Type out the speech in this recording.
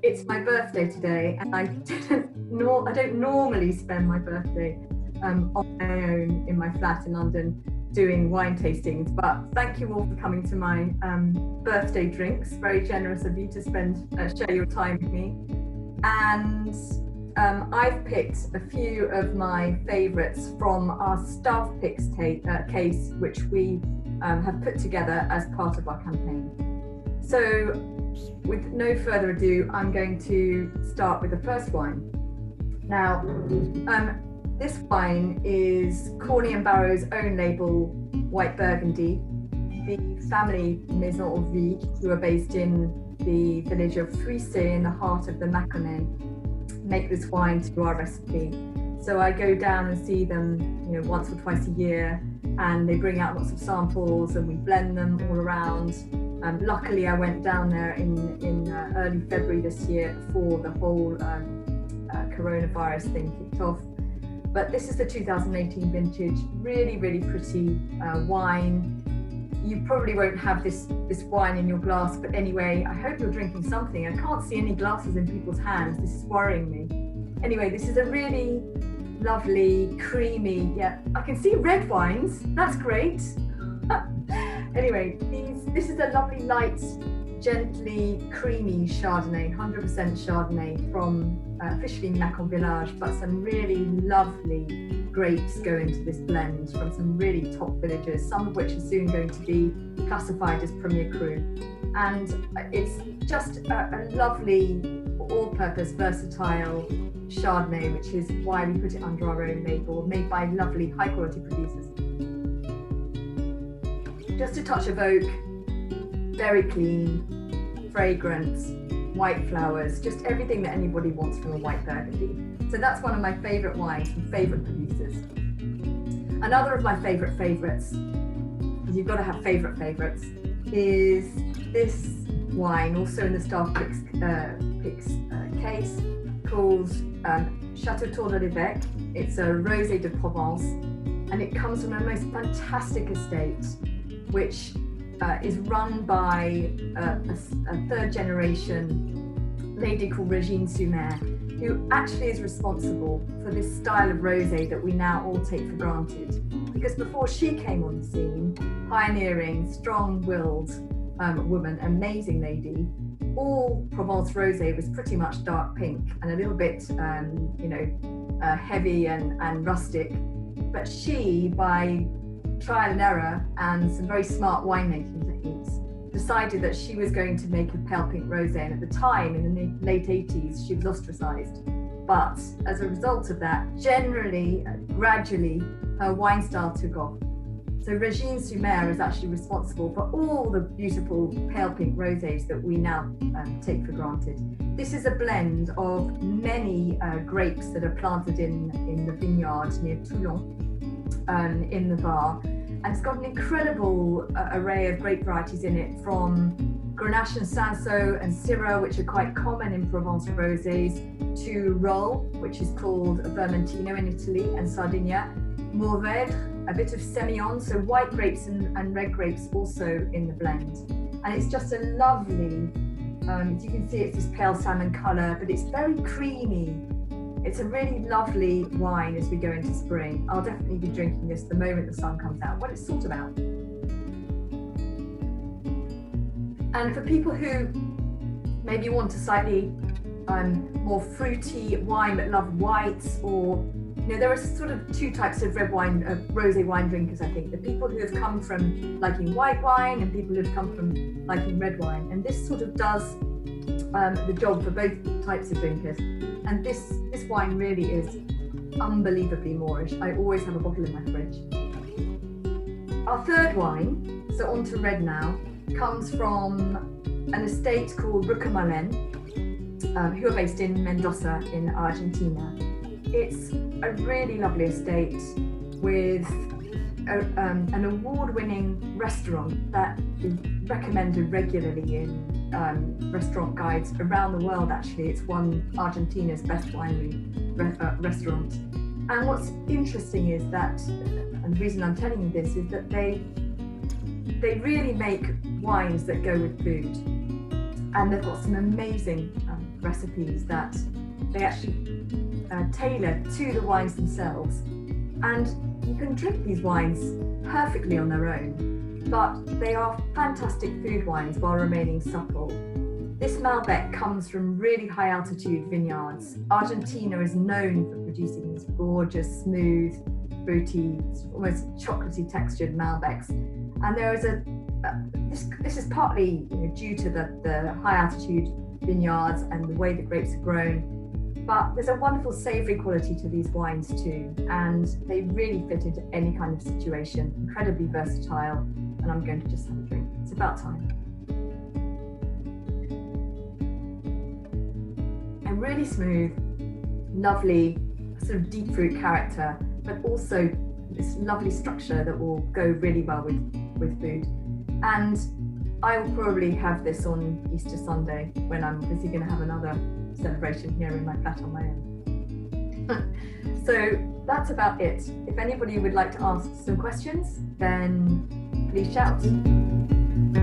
It's my birthday today, and I don't normally spend my birthday on my own in my flat in London doing wine tastings, but thank you all for coming to my birthday drinks. Very generous of you to share your time with me. And I've picked a few of my favourites from our staff picks case, which we have put together as part of our campaign. So with no further ado, I'm going to start with the first wine. Now, this wine is Corney & Barrow's own label, White Burgundy. The family Maison au Vigue, who are based in the village of Fruissé in the heart of the Mâconnais, make this wine to our recipe. So I go down and see them, once or twice a year, and they bring out lots of samples and we blend them all around. Luckily, I went down there in early February this year before the whole coronavirus thing kicked off. But this is the 2018 vintage, really, really pretty wine. You probably won't have this wine in your glass, but anyway, I hope you're drinking something. I can't see any glasses in people's hands. This is worrying me. Anyway, this is a really lovely, creamy, I can see red wines. That's great. Anyway, this is a lovely, light, gently creamy Chardonnay, 100% Chardonnay from officially Mâcon Village, but some really lovely grapes go into this blend from some really top villages, some of which are soon going to be classified as Premier Cru. And it's just a lovely, all-purpose, versatile Chardonnay, which is why we put it under our own label, made by lovely, high-quality producers. Just a touch of oak, very clean, fragrance, white flowers, just everything that anybody wants from a white Burgundy. So that's one of my favourite wines from favourite producers. Another of my favourites, because you've got to have favourites, is this wine, also in the staff picks case, called Château Tour de l'Évêque. It's a Rosé de Provence, and it comes from a most fantastic estate, which is run by a third generation lady called Régine Sumer, who actually is responsible for this style of rosé that we now all take for granted. Because before she came on the scene, pioneering, strong-willed woman, amazing lady, all Provence rosé was pretty much dark pink and a little bit, heavy and rustic. But she, by trial and error and some very smart winemaking techniques, decided that she was going to make a pale pink rosé, and at the time, in the late 80s, she was ostracized. But as a result of that, gradually, her wine style took off. So Régine Sumer is actually responsible for all the beautiful pale pink rosés that we now take for granted. This is a blend of many grapes that are planted in the vineyard near Toulon, in the Var, and it's got an incredible array of grape varieties in it, from Grenache and Cinsault and Syrah, which are quite common in Provence rosés, to Rolle, which is called Vermentino in Italy, and Sardinia, Mourvèdre, a bit of Semillon, so white grapes and red grapes also in the blend. And it's just a lovely, as you can see, it's this pale salmon colour, but it's very creamy. It's a really lovely wine as we go into spring. I'll definitely be drinking this the moment the sun comes out. What it's sort of out. And for people who maybe want a slightly more fruity wine but love whites, or there are sort of two types of rosé wine drinkers, I think. The people who have come from liking white wine and people who have come from liking red wine. And this sort of does the job for both types of drinkers. And this wine really is unbelievably Moorish. I always have a bottle in my fridge. Our third wine, so on to red now, comes from an estate called Rucamalen, who are based in Mendoza in Argentina. It's a really lovely estate with an award-winning restaurant that is recommended regularly in restaurant guides around the world. Actually, it's won Argentina's best winery restaurant. And what's interesting is that, and the reason I'm telling you this, is that they really make wines that go with food. And they've got some amazing recipes that they actually tailor to the wines themselves. And you can drink these wines perfectly on their own, but they are fantastic food wines while remaining supple. This Malbec comes from really high altitude vineyards. Argentina is known for producing these gorgeous, smooth, fruity, almost chocolatey textured Malbecs. And there is this is partly due to the high altitude vineyards and the way the grapes are grown, but there's a wonderful savoury quality to these wines too, and they really fit into any kind of situation, incredibly versatile. And I'm going to just have a drink. It's about time. And really smooth, lovely, sort of deep fruit character, but also this lovely structure that will go really well with food. And I will probably have this on Easter Sunday when I'm obviously going to have another celebration here in my flat on my own. So that's about it. If anybody would like to ask some questions, then please shout.